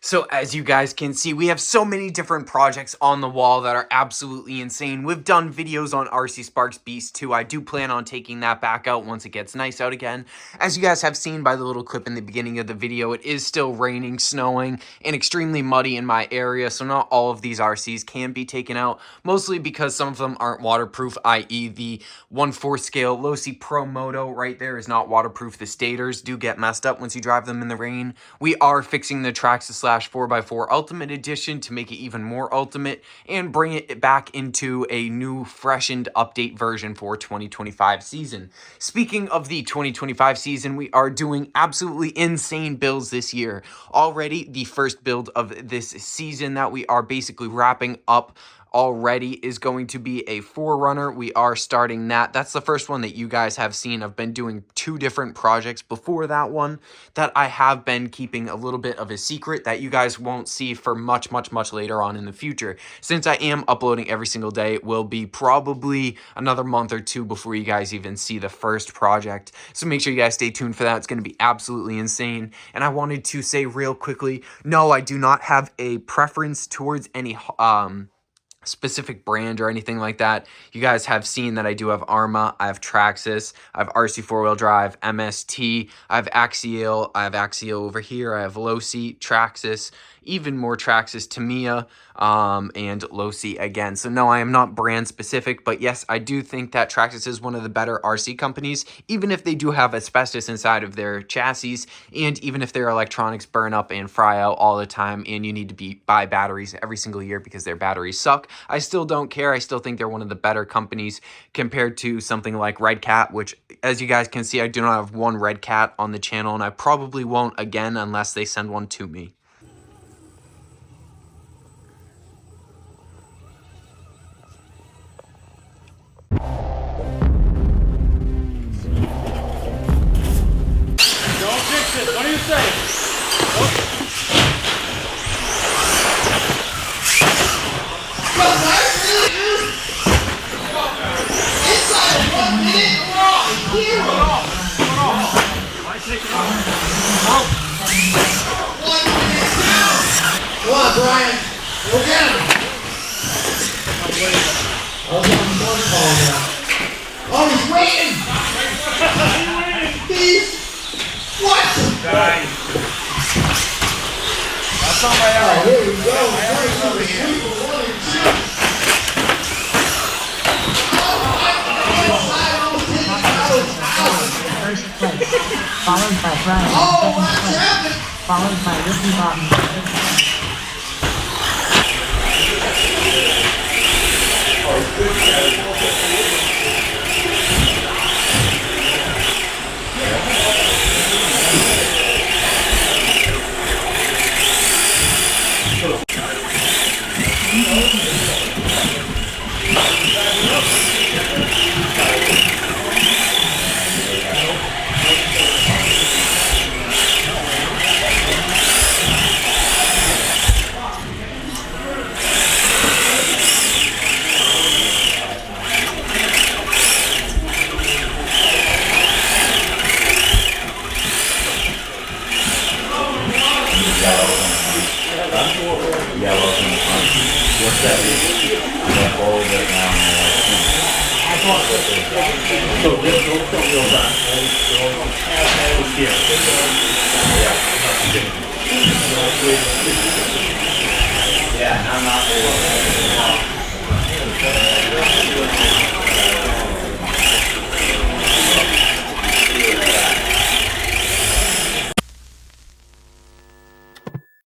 So as you guys can see, we have so many different projects on the wall that are absolutely insane. We've done videos on RC Sparks Beast 2. I do plan on taking that back out once it gets nice out again. As you guys have seen by the little clip in the beginning of the video, it is still raining, snowing, and extremely muddy in my area, so not all of these RCs can be taken out, mostly because some of them aren't waterproof, i.e. the 1/4 scale Losi Pro Moto right there is not waterproof. The stators do get messed up once you drive them in the rain. We are fixing the Traxxas 4x4 Ultimate Edition to make it even more ultimate and bring it back into a new, freshened update version for 2025 season. Speaking of the 2025 season, we are doing absolutely insane builds this year. Already the first build of this season that we are basically wrapping up already is going to be a 4Runner. We are starting that. That's the first one that you guys have seen. I've been doing 2 different projects before that one that I have been keeping a little bit of a secret that you guys won't see for much later on in the future. Since I am uploading every single day, it will be probably another month or 2 before you guys even see the first project. So make sure you guys stay tuned for that. It's going to be absolutely insane. And I wanted to say real quickly, no, I do not have a preference towards any specific brand or anything like that. You guys have seen that I do have Arma, I have Traxxas, I have RC 4-wheel drive, MST, I have Axial over here, I have Losi, Traxxas, even more Traxxas, Tamiya, and Losi again. So no, I am not brand specific, but yes, I do think that Traxxas is one of the better RC companies, even if they do have asbestos inside of their chassis, and even if their electronics burn up and fry out all the time, and you need to buy batteries every single year because their batteries suck. I still don't care. I still think they're one of the better companies compared to something like Red Cat, which, as you guys can see, I do not have one Red Cat on the channel, and I probably won't again unless they send one to me. What do you say? Come on, Brian. Go get him. Oh, he's waiting. What? That's on my arm. Here we go. First place, followed by Brian, second place, followed by Ricky Bobby. So this goes from your back. Yeah, I'm not.